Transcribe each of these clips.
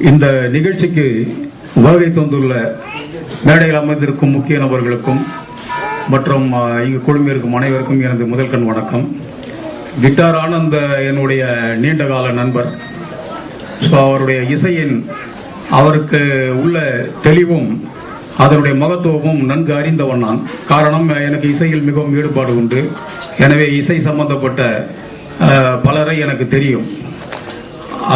இந்த நிகழ்ச்சிக்கு வருகை தந்துள்ள மேடையில் அமர்ந்திருக்கும் முக்கிய நபர்களுக்கும் மற்றும் இங்கு குழுமியிருக்கும் அனைவருக்கும் எனது முதல் கண் வணக்கம். கிட்டார் ஆனந்த் என்னுடைய நீண்டகால நண்பர். அவருடைய இசையின் அவருக்கு உள்ள தெளிவும் அதனுடைய மகத்துவமும் நன்கு அறிந்தவன் நான். காரணம், எனக்கு இசையில் மிகவும் ஈடுபாடு உண்டு. எனவே இசை சம்பந்தப்பட்ட பலரை எனக்கு தெரியும்.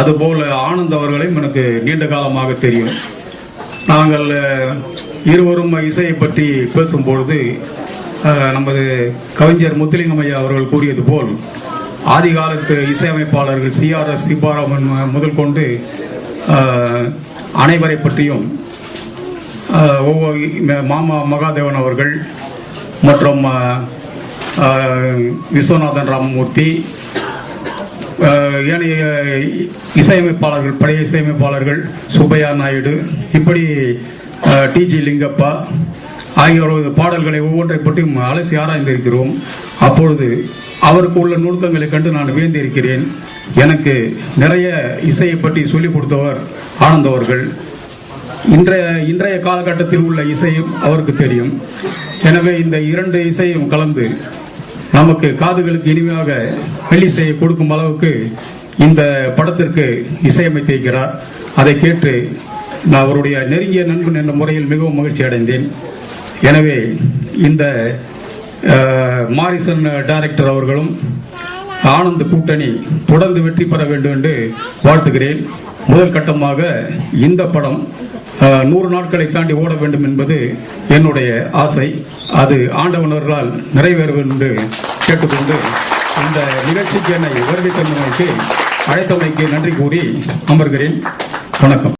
அதுபோல ஆனந்த் அவர்களையும் எனக்கு நீண்ட காலமாக தெரியும். நாங்கள் இருவரும் இசையை பற்றி பேசும்பொழுது நமது கவிஞர் முத்துலிங்கம் ஐயா அவர்கள் கூறியது போல் ஆதி காலத்து இசையமைப்பாளர்கள் CRS சிபாராமன் முதல் கொண்டு அனைவரை பற்றியும் மாமா மகாதேவன் அவர்கள் மற்றும் விஸ்வநாதன் ராமமூர்த்தி, ஏனைய இசையமைப்பாளர்கள், பழைய இசையமைப்பாளர்கள் சுப்பையா நாயுடு, இப்படி TG லிங்கப்பா ஆகியோரது பாடல்களை ஒவ்வொன்றை பற்றியும் அலசி ஆராய்ந்திருக்கிறோம். அப்பொழுது அவருக்கு உள்ள நுணுக்கங்களை கண்டு நான் வியந்திருக்கிறேன். எனக்கு நிறைய இசையை பற்றி சொல்லிக் கொடுத்தவர் ஆனந்த் அவர்கள். இன்றைய காலகட்டத்தில் உள்ள இசையும் அவருக்கு தெரியும். எனவே இந்த இரண்டு இசையும் கலந்து நமக்கு காதுகளுக்கு இனிமையாக மெல்லிசையை கொடுக்கும் அளவுக்கு இந்த படத்திற்கு இசையமைத்திருக்கிறார். அதை கேட்டு நான் அவருடைய நெருங்கிய நண்பன் என்ற முறையில் மிகவும் மகிழ்ச்சி அடைந்தேன். எனவே இந்த மாரிசன் டைரக்டர் அவர்களும் ஆனந்த் கூட்டணி தொடர்ந்து வெற்றி பெற வேண்டும் என்று வாழ்த்துகிறேன். முதல் கட்டமாக இந்த படம் 100 நாட்களை தாண்டி ஓட வேண்டும் என்பது என்னுடைய ஆசை. அது ஆண்டவனர்களால் நிறைவேறும் என்று கேட்டுக்கொண்டு இந்த நிகழ்ச்சிக்கு என்னை வருகை தந்தமைக்கு அழைத்தமைக்கு நன்றி கூறி அமர்கிறேன். வணக்கம்.